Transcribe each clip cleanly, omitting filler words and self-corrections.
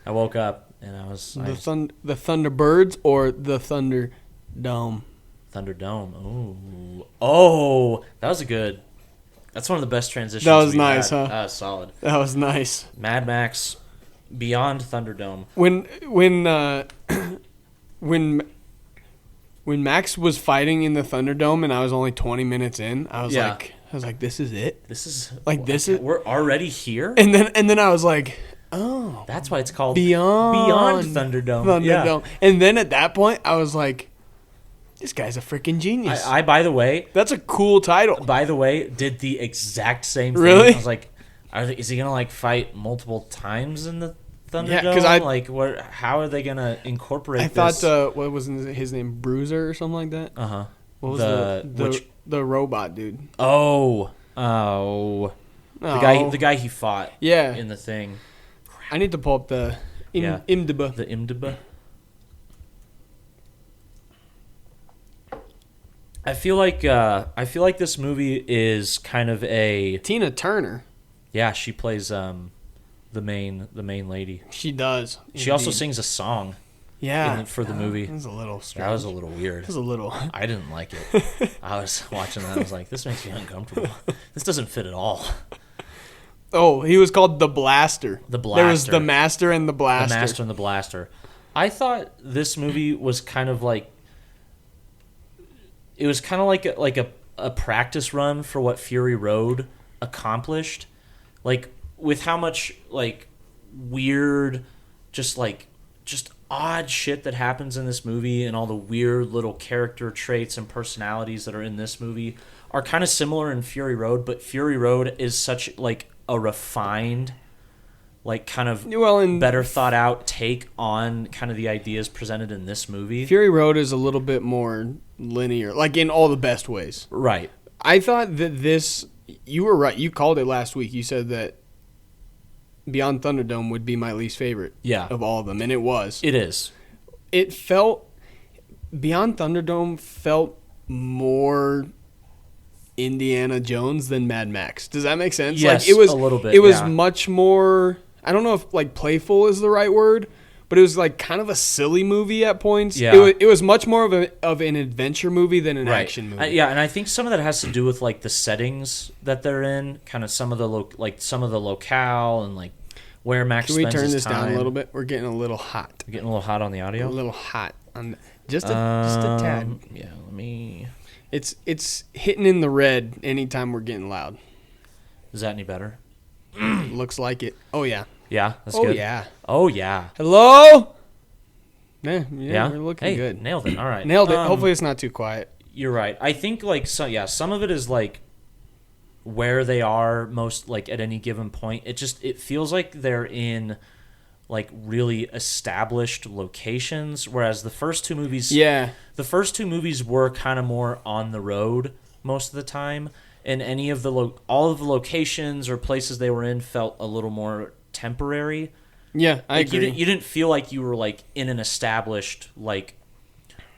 I woke up and The Thunderbirds or the Thunderdome? Thunderdome. Oh, that was a good. That's one of the best transitions. That was we've nice, had. huh? That was solid. That was nice. Mad Max, Beyond Thunderdome. When Max was fighting in the Thunderdome and I was only 20 minutes in, I was like, this is it. We're already here. And then I was like, oh, that's why it's called Beyond Thunderdome. Yeah. And then at that point, I was like, this guy's a freaking genius. I by the way, that's a cool title. By the way, did the exact same thing. Really? I was like, is he gonna like fight multiple times in the Thunderdome? Yeah, because how are they gonna incorporate? I thought what was his name, Bruiser or something like that. What was the robot dude? The guy he fought. Yeah. In the thing. I need to pull up the IMDb. The IMDb. I feel like this movie is kind of a Tina Turner. Yeah, she plays the main lady. She does. She also sings a song. Yeah. For the movie. That was a little strange. That was a little weird. It was a little. I didn't like it. I was watching that. I was like, this makes me uncomfortable. This doesn't fit at all. Oh, he was called the Blaster. The Blaster. There was the Master and the Blaster. The Master and the Blaster. I thought this movie was kind of like. It was kind of like a practice run for what Fury Road accomplished, like with how much like weird, just odd shit that happens in this movie, and all the weird little character traits and personalities that are in this movie are kind of similar in Fury Road, but Fury Road is such like a refined, like kind of better thought out take on kind of the ideas presented in this movie. Fury Road is a little bit more linear, like in all the best ways. Right. I thought that you were right. You called it last week. You said that Beyond Thunderdome would be my least favorite of all of them, and it was. It is. It felt, Beyond Thunderdome felt more Indiana Jones than Mad Max. Does that make sense? Yes, like, a little bit. It was much more, I don't know if like playful is the right word, but it was like kind of a silly movie at points. Yeah. It was much more of an adventure movie than an action movie. And I think some of that has to do with like the settings that they're in, kind of some of the locale and like where Max spends his time. Can we turn this down a little bit? We're getting a little hot. We're getting a little hot on the audio? A little hot on just a tad. Yeah, let me. It's hitting in the red anytime we're getting loud. Is that any better? Looks like it. Oh yeah. Yeah, that's good. Yeah. Oh yeah. Hello? Yeah, we're looking good. Nailed it. All right. Nailed it. Hopefully it's not too quiet. You're right. I think some of it is like where they are most like at any given point. It feels like they're in like really established locations, whereas the first two movies were kind of more on the road most of the time, and all of the locations or places they were in felt a little more temporary. Yeah, I agree. You didn't feel like you were like in an established, like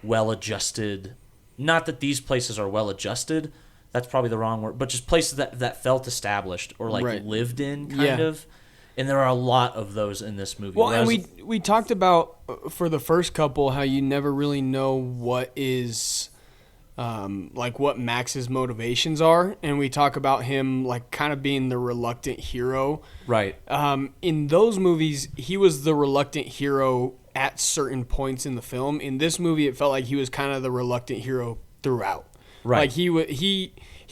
well-adjusted. Not that these places are well-adjusted. That's probably the wrong word, but just places that felt established or like lived in kind of. And there are a lot of those in this movie. Well, and we talked about for the first couple how you never really know what is like what Max's motivations are, and we talk about him like kind of being the reluctant hero. Right. In those movies, he was the reluctant hero at certain points in the film. In this movie, it felt like he was kind of the reluctant hero throughout. Right. Like he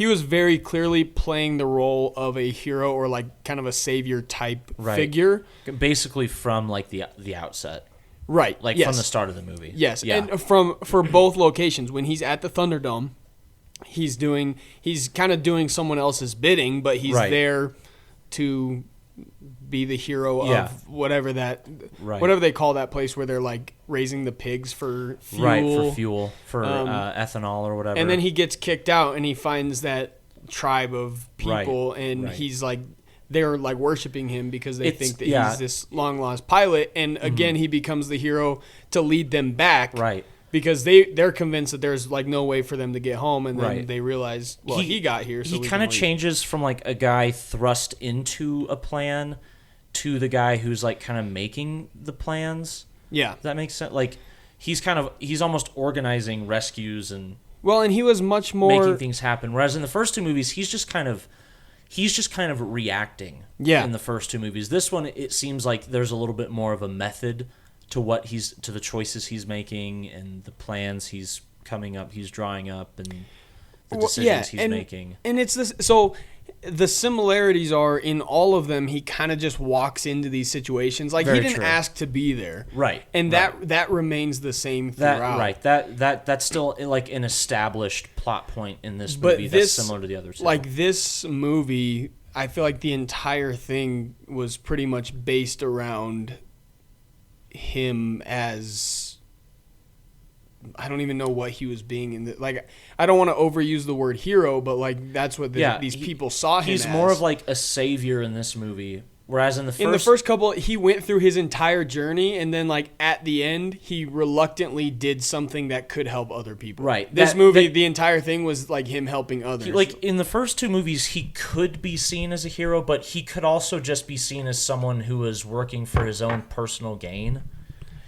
was very clearly playing the role of a hero or like kind of a savior type figure. Basically from like the outset. Right. Like from the start of the movie. Yes. Yeah. And for both locations, when he's at the Thunderdome, he's kind of doing someone else's bidding, but he's there to be the hero of whatever they call that place where they're like raising the pigs for fuel. Right, for fuel, for ethanol or whatever. And then he gets kicked out and he finds that tribe of people and he's like, they're like worshiping him because they think that he's this long lost pilot. And again, he becomes the hero to lead them back. Right. Because they're convinced that there's like no way for them to get home, and then they realize, well, he got here. So he kind of changes from like a guy thrust into a plan to the guy who's like kind of making the plans. Yeah. Does that make sense? Like he's almost organizing rescues and and he was much more making things happen. Whereas in the first two movies, he's just kind of reacting. Yeah. In the first two movies, this one it seems like there's a little bit more of a method to the choices he's making and the plans he's drawing up and the decisions he's making. And it's this. So the similarities are in all of them. He kind of just walks into these situations like Very he didn't true. ask to be there, right? And that remains the same throughout. That's still like an established plot point in this movie that's similar to the other two. Like this movie, I feel like the entire thing was pretty much based around him as, I don't even know what he was being in like, I don't want to overuse the word hero, but like that's what these people saw him as. He's more of like a savior in this movie, whereas in the first couple, he went through his entire journey, and then like at the end, he reluctantly did something that could help other people. Right. This movie, the entire thing was like him helping others. Like in the first two movies, he could be seen as a hero, but he could also just be seen as someone who was working for his own personal gain.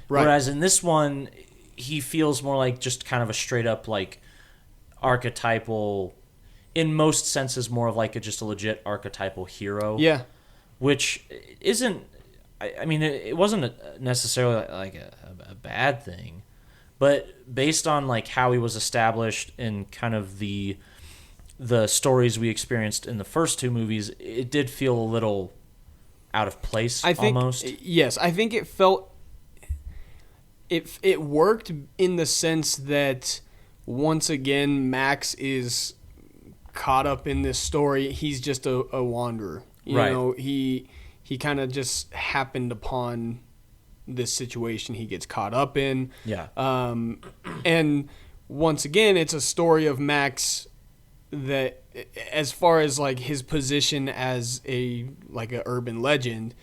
Right. Whereas in this one, he feels more like just kind of a straight up like archetypal, in most senses, more of like just a legit archetypal hero. Yeah. Which isn't, I mean, it wasn't necessarily like a bad thing, but based on like how he was established and kind of the stories we experienced in the first two movies, it did feel a little out of place. Almost. Yes, I think it felt. It worked in the sense that once again Max is caught up in this story. He's just a wanderer. You know, he kind of just happened upon this situation he gets caught up in. Yeah. And once again, it's a story of Max that, as far as like his position as a urban legend,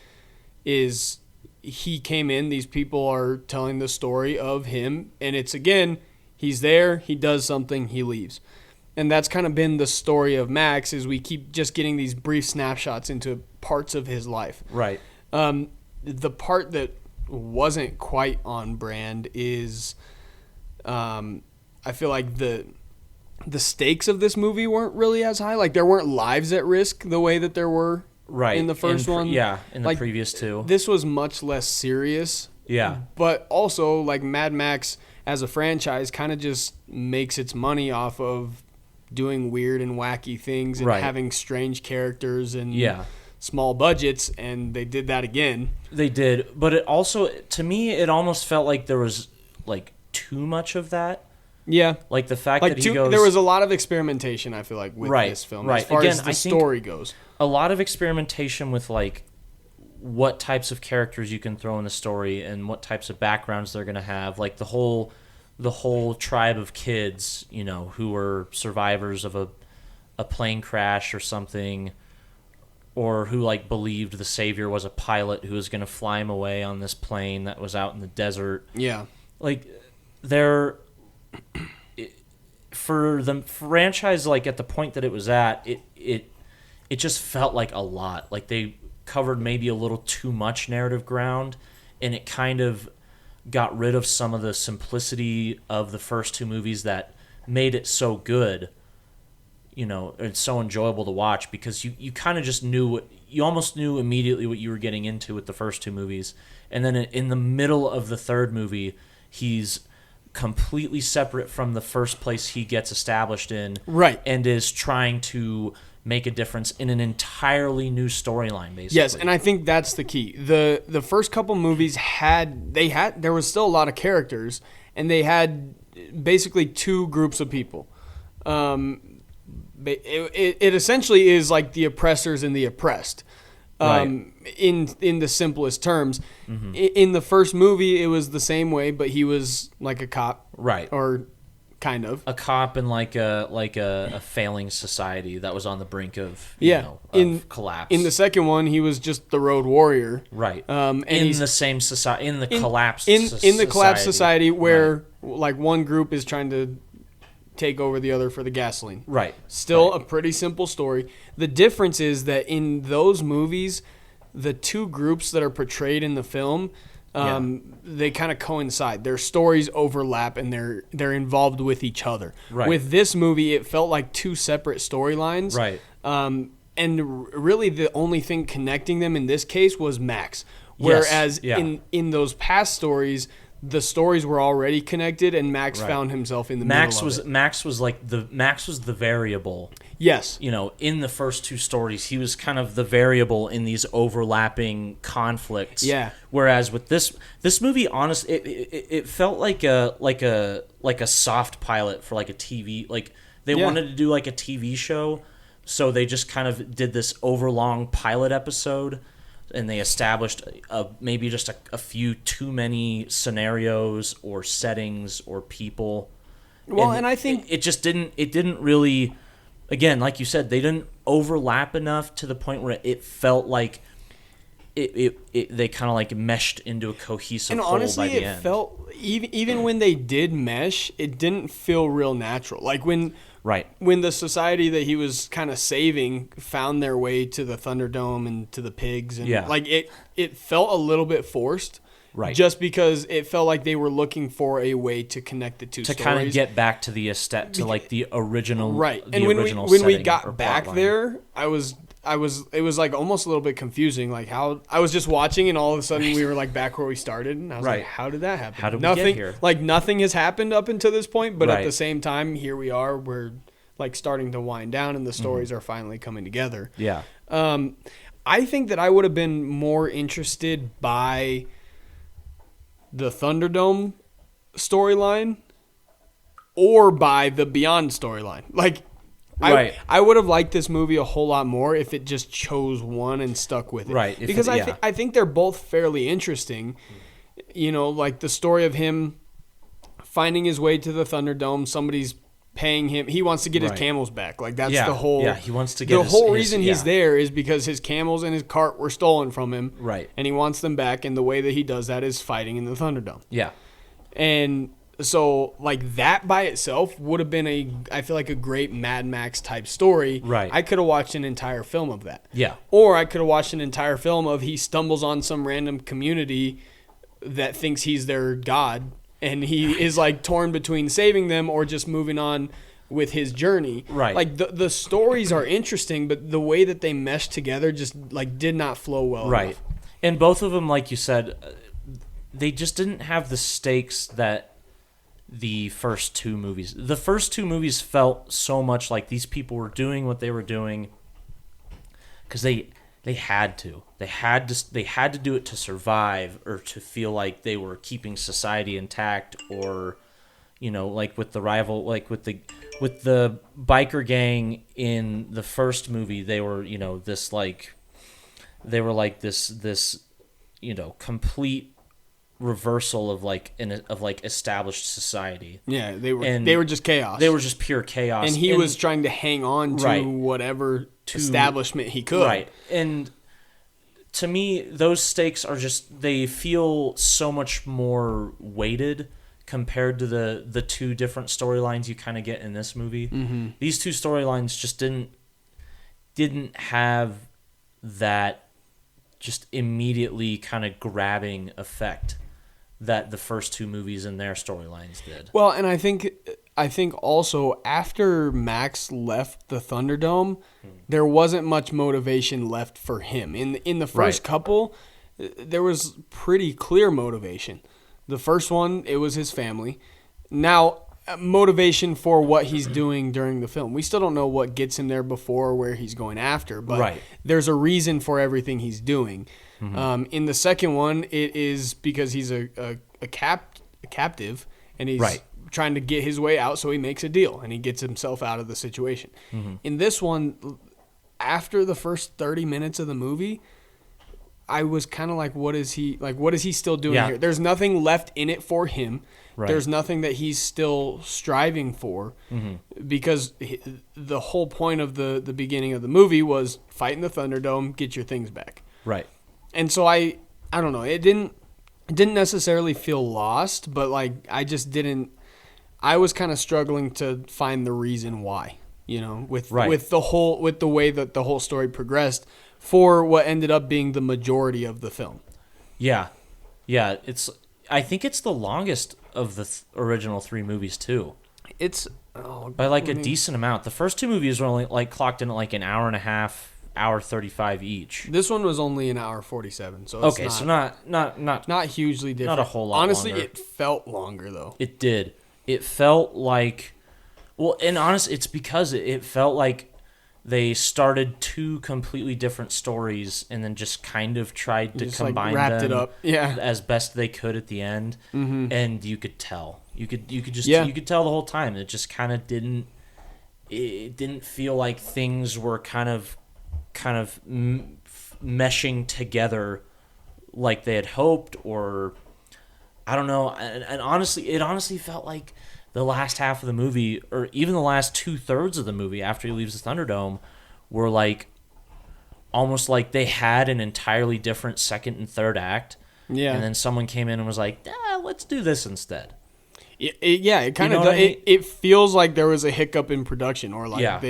is he came in, these people are telling the story of him, and it's, again, he's there, he does something, he leaves. And that's kind of been the story of Max, is we keep just getting these brief snapshots into parts of his life. Right. The part that wasn't quite on brand is I feel like the stakes of this movie weren't really as high. Like, there weren't lives at risk the way that there were in the first one. Yeah, in the previous two. This was much less serious. Yeah. But also, like, Mad Max as a franchise kind of just makes its money off of doing weird and wacky things and having strange characters and small budgets, and they did that again. They did, but it also, to me, it almost felt like there was like too much of that. Yeah, like the fact that he goes. There was a lot of experimentation, I feel like, with this film, as far as the story goes. A lot of experimentation with like what types of characters you can throw in the story and what types of backgrounds they're going to have. Like the whole tribe of kids, you know, who were survivors of a plane crash or something, or who like believed the savior was a pilot who was going to fly him away on this plane that was out in the desert. Yeah, like for the franchise, like at the point that it was at, it just felt like a lot. Like they covered maybe a little too much narrative ground, and it kind of got rid of some of the simplicity of the first two movies that made it so good, you know, and so enjoyable to watch, because you kind of just you almost knew immediately what you were getting into with the first two movies. And then in the middle of the third movie, he's completely separate from the first place he gets established in, and is trying to make a difference in an entirely new storyline, basically. Yes, and I think that's the key. The first couple movies there was still a lot of characters, and they had basically two groups of people. It essentially is like the oppressors and the oppressed. In the simplest terms. Mm-hmm. In the first movie, it was the same way, but he was like a cop, or kind of a cop in like a failing society that was on the brink of collapse. In the second one, he was just the road warrior, and in the same society, in the collapsed society where like one group is trying to take over the other for the gasoline. Still a pretty simple story. The difference is that in those movies, the two groups that are portrayed in the film, they kind of coincide. Their stories overlap, and they're involved with each other. Right. With this movie, it felt like two separate storylines. Right. And really, the only thing connecting them in this case was Max. Whereas in those past stories, the stories were already connected, and Max found himself in the middle of it. Max was the variable. Yes. In the first two stories, he was kind of the variable in these overlapping conflicts. Yeah. Whereas with this movie, honestly, it felt like a soft pilot for like a TV. Like they wanted to do like a TV show, so they just kind of did this overlong pilot episode. And they established maybe just a few too many scenarios or settings or people. Well, and I think it just didn't really, again, like you said, they didn't overlap enough to the point where it felt like they kind of like meshed into a cohesive whole honestly, by the end. And honestly, it felt, even when they did mesh, it didn't feel real natural. Like when the society that he was kind of saving found their way to the Thunderdome and to the pigs, and like it felt a little bit forced, just because it felt like they were looking for a way to connect the two stories, to kind of get back to the like the original, And when we got back there, it was like almost a little bit confusing, like how I was just watching and all of a sudden we were like back where we started, and I was like, how did that happen? How did we get here? Like nothing has happened up until this point, but at the same time, here we are, we're like starting to wind down and the stories are finally coming together. Yeah. I think that I would have been more interested by the Thunderdome storyline or by the Beyond storyline. Like, I would have liked this movie a whole lot more if it just chose one and stuck with it. Right. Because I think they're both fairly interesting. Like the story of him finding his way to the Thunderdome, somebody's paying him. He wants to get his camels back. Like that's the whole. Yeah, he wants to get the whole reason he's there is because his camels and his cart were stolen from him. Right. And he wants them back, and the way that he does that is fighting in the Thunderdome. Yeah. And so, like, that by itself would have been I feel like a great Mad Max type story. Right. I could have watched an entire film of that. Yeah. Or I could have watched an entire film of he stumbles on some random community that thinks he's their god, and he is like torn between saving them or just moving on with his journey. Right. Like the stories are interesting, but the way that they mesh together just like did not flow well enough. And both of them, like you said, they just didn't have the stakes that the first two movies. The first two movies felt so much like these people were doing what they were doing because they had to. They had to do it to survive or to feel like they were keeping society intact, or like with the rival, like with the biker gang in the first movie, they were this complete reversal of established society. Yeah, they were just chaos. They were just pure chaos. And he was trying to hang on to whatever establishment he could. Right. And to me, those stakes are they feel so much more weighted compared to the two different storylines you kind of get in this movie. Mm-hmm. These two storylines just didn't have that just immediately kind of grabbing effect that the first two movies in their storylines did. Well, and I think also after Max left the Thunderdome, there wasn't much motivation left for him. In the first couple, there was pretty clear motivation. The first one, it was his family. Now, motivation for what he's doing during the film. We still don't know what gets him there before or where he's going after, but there's a reason for everything he's doing. Mm-hmm. In the second one, it is because he's a captive, and he's trying to get his way out, so he makes a deal, and he gets himself out of the situation. Mm-hmm. In this one, after the first 30 minutes of the movie, I was kind of like, what is he still doing here? There's nothing left in it for him. Right. There's nothing that he's still striving for, because the whole point of the beginning of the movie was fight in the Thunderdome, get your things back. Right. And so I don't know. It didn't necessarily feel lost, but like I was kind of struggling to find the reason why, with the way that the whole story progressed. for what ended up being the majority of the film. Yeah. Yeah, I think it's the longest of the original 3 movies too. It's by like a decent amount. The first 2 movies were only like clocked in at like an hour and a half, hour 35 each. This one was only an hour 47, so it's so not hugely different. Not a whole lot. Honestly, longer. it felt longer though. It did. It felt like, well, and honestly, it's because it felt like they started 2 completely different stories and then just kind of tried to combine wrapped them it up. Yeah. as best they could at the end. Mm-hmm. And you could tell. You could tell the whole time. It just kind of didn't feel like things were kind of meshing together like they had hoped, or I don't know. And honestly, it felt like the last half of the movie, or even the last 2/3 of the movie after he leaves the Thunderdome, were like almost like they had an entirely different second and third act. Yeah. And then someone came in and was like, let's do this instead. It kind of does. It feels like there was a hiccup in production, or like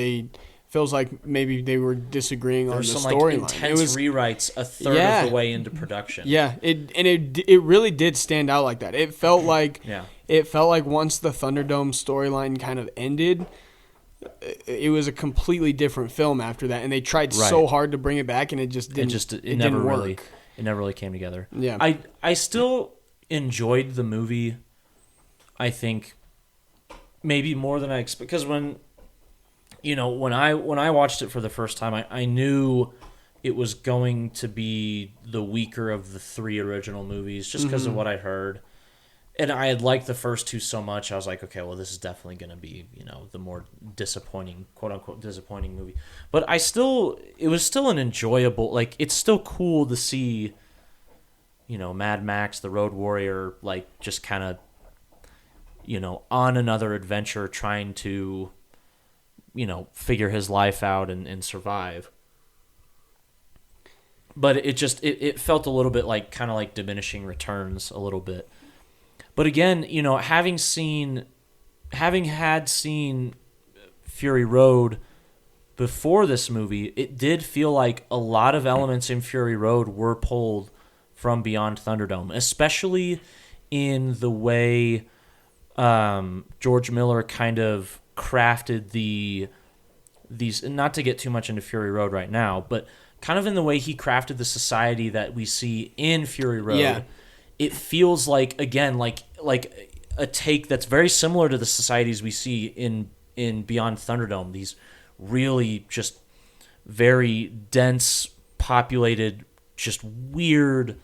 feels like maybe they were disagreeing on the storyline. Intense rewrites a third of the way into production. Yeah, it really did stand out like that. It felt like once the Thunderdome storyline kind of ended, it was a completely different film after that, and they tried so hard to bring it back, and it just didn't. It never work. It never really came together. Yeah, I still enjoyed the movie. I think maybe more than I expected, because when I watched it for the first time, I knew it was going to be the weaker of the 3 original movies just because of what I heard. And I had liked the first 2 so much, I was like, okay, well, this is definitely going to be, the more disappointing, quote-unquote disappointing movie. But it was still an enjoyable, like, it's still cool to see, Mad Max, the Road Warrior, like, just kind of, on another adventure trying to, figure his life out and survive. But it felt a little bit like kind of like diminishing returns a little bit. But again, having had seen Fury Road before this movie, it did feel like a lot of elements in Fury Road were pulled from Beyond Thunderdome, especially in the way George Miller kind of crafted these, not to get too much into Fury Road right now, but kind of in the way he crafted the society that we see in Fury Road. Yeah. It feels like, again, like a take that's very similar to the societies we see in Beyond Thunderdome. These really just very dense, populated, just weird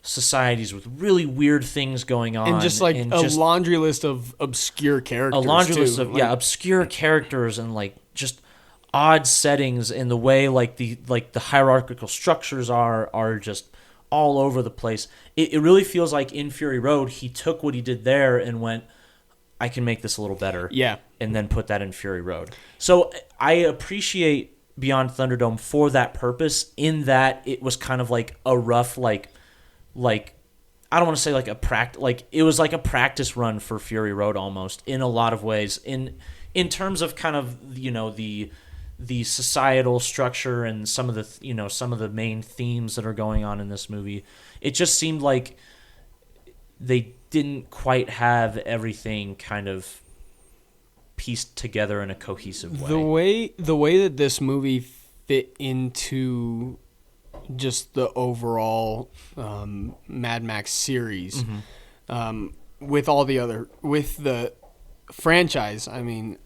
societies with really weird things going on, and just like laundry list of obscure characters. A laundry list of obscure characters, and like just odd settings, and the way like the hierarchical structures are just all over the place. It really feels like in Fury Road he took what he did there and went, I can make this a little better. Yeah. And then put that in Fury Road. So I appreciate Beyond Thunderdome for that purpose, in that it was kind of like a rough like I don't want to say like it was like a practice run for Fury Road almost, in a lot of ways, in terms of kind of the societal structure and some of the main themes that are going on in this movie. It just seemed like they didn't quite have everything kind of pieced together in a cohesive way. The way that this movie fit into just the overall Mad Max series, with the franchise, I mean,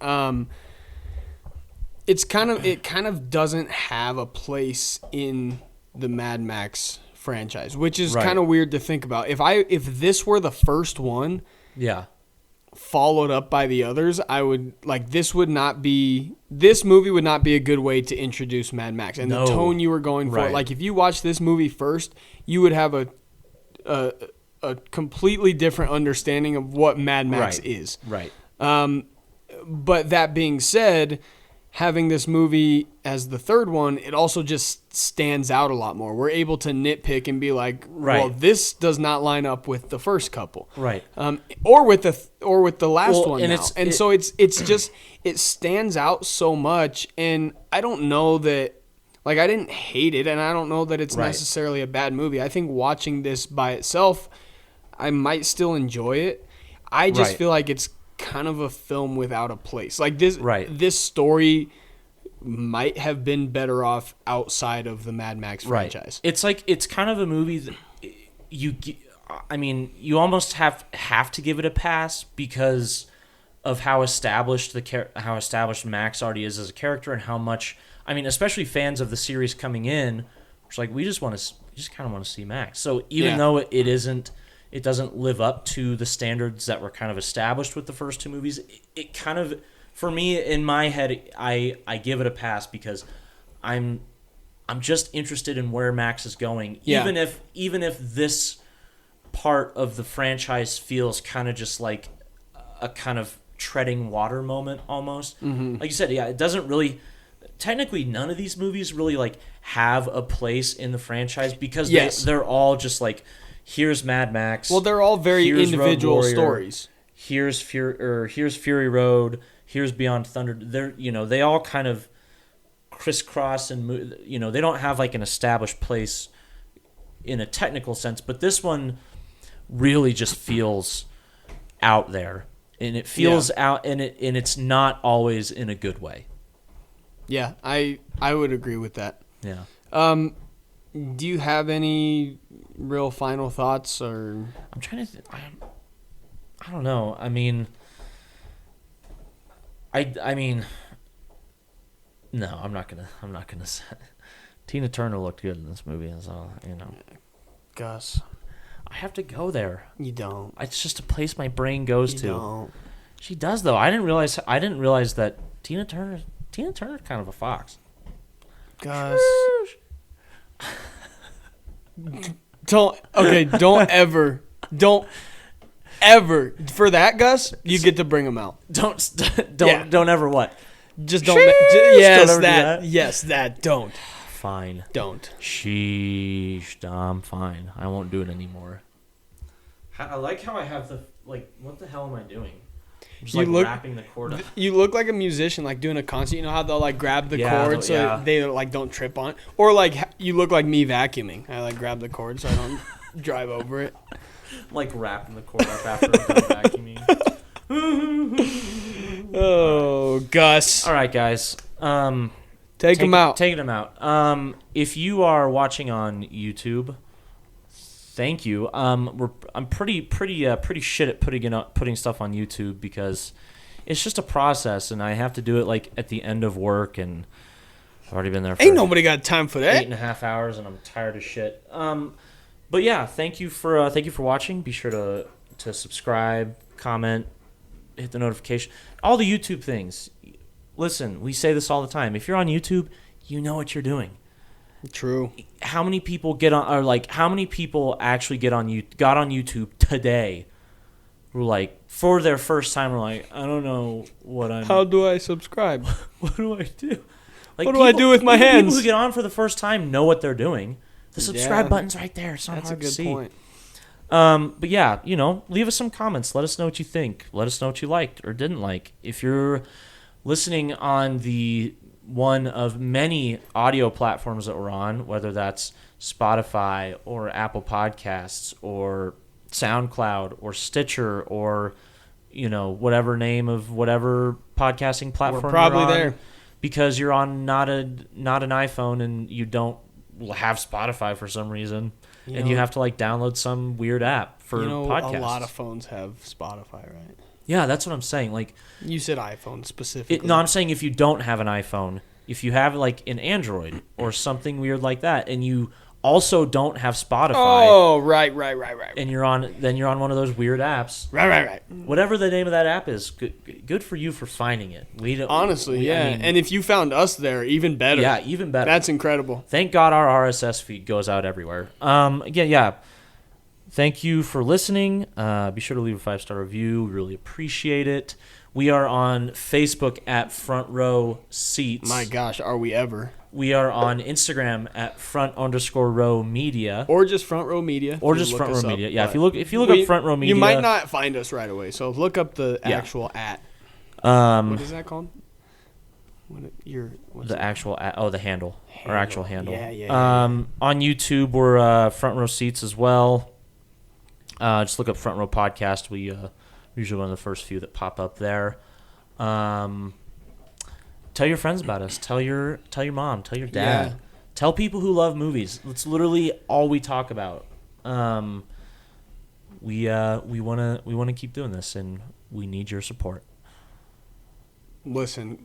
it kind of doesn't have a place in the Mad Max franchise, which is kind of weird to think about. If this were the first one, followed up by the others, I would like this movie would not be a good way to introduce Mad Max and the tone you were going for. Like if you watch this movie first, you would have a completely different understanding of what Mad Max is. Right. But that being said, having this movie as the third one, it also just stands out a lot more. We're able to nitpick and be like, well, this does not line up with the first couple. Right. Or with the last one now. So it's just, it stands out so much. And I don't know that, Like, I didn't hate it, and I don't know that it's necessarily a bad movie. I think watching this by itself, I might still enjoy it. I just feel like it's kind of a film without a place. Like, this story might have been better off outside of the Mad Max franchise. It's like, it's kind of a movie that you almost have to give it a pass because of how established Max already is as a character, and how much, especially fans of the series coming in, it's like, we just kind of want to see Max. So even though it doesn't live up to the standards that were kind of established with the first two movies, it kind of, for me, in my head, I give it a pass because I'm just interested in where Max is going. Yeah. Even if this part of the franchise feels kind of just like a kind of treading water moment almost. Mm-hmm. Like you said, it doesn't really, technically none of these movies really like have a place in the franchise because they're all just like, here's Mad Max. Well, they're all very individual stories. Here's Fury Road. Here's Beyond Thunder. They all kind of crisscross and they don't have like an established place in a technical sense, but this one really just feels out there, and it feels out, and it's not always in a good way. Yeah, I would agree with that. Yeah. Do you have any real final thoughts, or? I'm trying to. I don't know. No, I'm not gonna say. Tina Turner looked good in this movie, so Gus, I have to go there. You don't. It's just a place my brain goes to. Don't. She does though. I didn't realize that Tina Turner's kind of a fox. Gus. Don't ever for that, Gus, you get to bring him out. Don't ever what? Just don't. Don't. Fine. Don't. Sheesh. I'm fine. I won't do it anymore. I like how I have the what the hell am I doing? I'm just wrapping the cord up. You look like a musician, like doing a concert. You know how they'll grab the cord so they don't trip on it? Or you look like me vacuuming. I grab the cord so I don't drive over it. Like wrapping the cord up after I'm done vacuuming. Oh, Gus. All right, guys. Take him out. Taking him out. If you are watching on YouTube, thank you. I'm pretty shit at putting stuff on YouTube because it's just a process, and I have to do it at the end of work, and I've already been there for ain't nobody got time for that. 8.5 hours, and I'm tired as shit. But yeah, thank you for watching. Be sure to subscribe, comment, hit the notification, all the YouTube things. Listen, we say this all the time. If you're on YouTube, you know what you're doing. True. How many people how many people actually got on YouTube today? Who for their first time were I don't know what I'm. How do I subscribe? What do I do? What do I do with my hands? People who get on for the first time know what they're doing. The subscribe button's right there. It's not hard to see. That's a good point. But yeah, leave us some comments. Let us know what you think. Let us know what you liked or didn't like. If you're listening on the one of many audio platforms that we're on, whether that's Spotify or Apple Podcasts or SoundCloud or Stitcher or whatever name of whatever podcasting platform we're probably you're on, there because you're on not an iPhone and you don't have Spotify for some reason, and you have to download some weird app for podcasts. A lot of phones have Spotify, right? Yeah, that's what I'm saying. You said iPhone specifically. No, I'm saying if you don't have an iPhone, if you have an Android or something weird like that, and you also don't have Spotify. Oh, right. And you're on one of those weird apps. Right. Whatever the name of that app is, good for you for finding it. Honestly, and if you found us there, even better. Yeah, even better. That's incredible. Thank God our RSS feed goes out everywhere. Yeah. Thank you for listening. Be sure to leave a 5-star review. We really appreciate it. We are on Facebook at Front Row Seats. My gosh, are we ever? We are on Instagram at front_row media. Or just Front Row Media. Or just Front Row Media. Yeah, if you look up Front Row Media. You might not find us right away, so look up the actual at. What is that called? The actual the handle. Our actual handle. Yeah. On YouTube, we're Front Row Seats as well. Just look up Front Row Podcast. We usually one of the first few that pop up there. Tell your friends about us. Tell your mom. Tell your dad. Yeah. Tell people who love movies. That's literally all we talk about. We wanna keep doing this, and we need your support. Listen,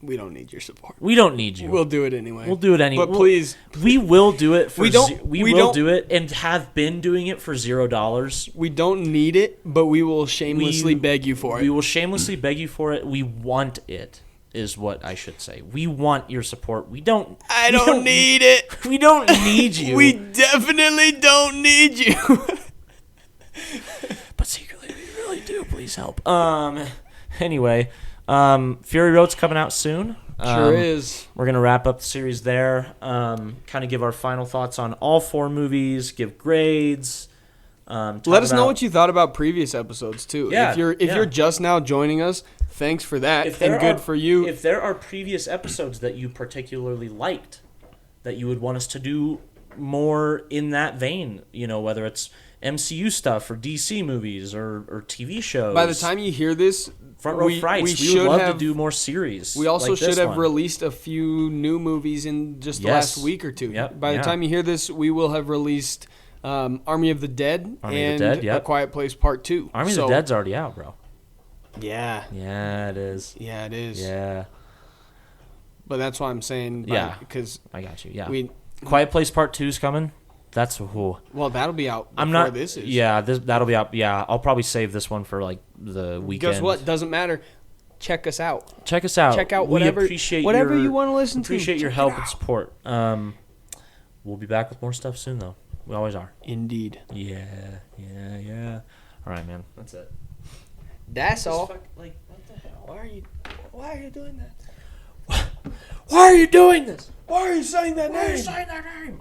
we don't need your support. We don't need you. We'll do it anyway. We'll do it anyway. But please, we will do it. We will don't do it, and have been doing it for $0. We don't need it, but we will shamelessly beg you for it. We will shamelessly beg you for it. We want it, is what I should say. We want your support. I don't need it. We don't need you. We definitely don't need you. But secretly, we really do. Please help. Anyway, Fury Road's coming out soon. Sure is. We're gonna wrap up the series there. Kind of give our final thoughts on all 4 movies. Give grades. Let us know what you thought about previous episodes too. Yeah, if you're just now joining us, thanks for that, and good for you. If there are previous episodes that you particularly liked, that you would want us to do more in that vein, whether it's MCU stuff or DC movies or TV shows. By the time you hear this, Front Row Frights, we would love to do more series. We also like should have released a few new movies in just the last week or two. Yep. By the time you hear this, we will have released Army of the Dead and A Quiet Place Part 2. Army of the Dead's already out, bro. Yeah. Yeah, it is. Yeah, it is. Yeah. But that's why I'm saying. Because I got you. Yeah. Quiet Place Part 2's coming. That's well, that'll be out before this is. Yeah, that'll be out. Yeah, I'll probably save this one for like the weekend. Guess what? Doesn't matter. Check us out. Check us out. Check out whatever you want to listen to. Appreciate your help and support. We'll be back with more stuff soon, though. We always are. Indeed. Yeah. All right, man. That's it. That's all. What the hell? Why are you doing that? Why are you doing this? Why are you saying that name? Why are you saying that name?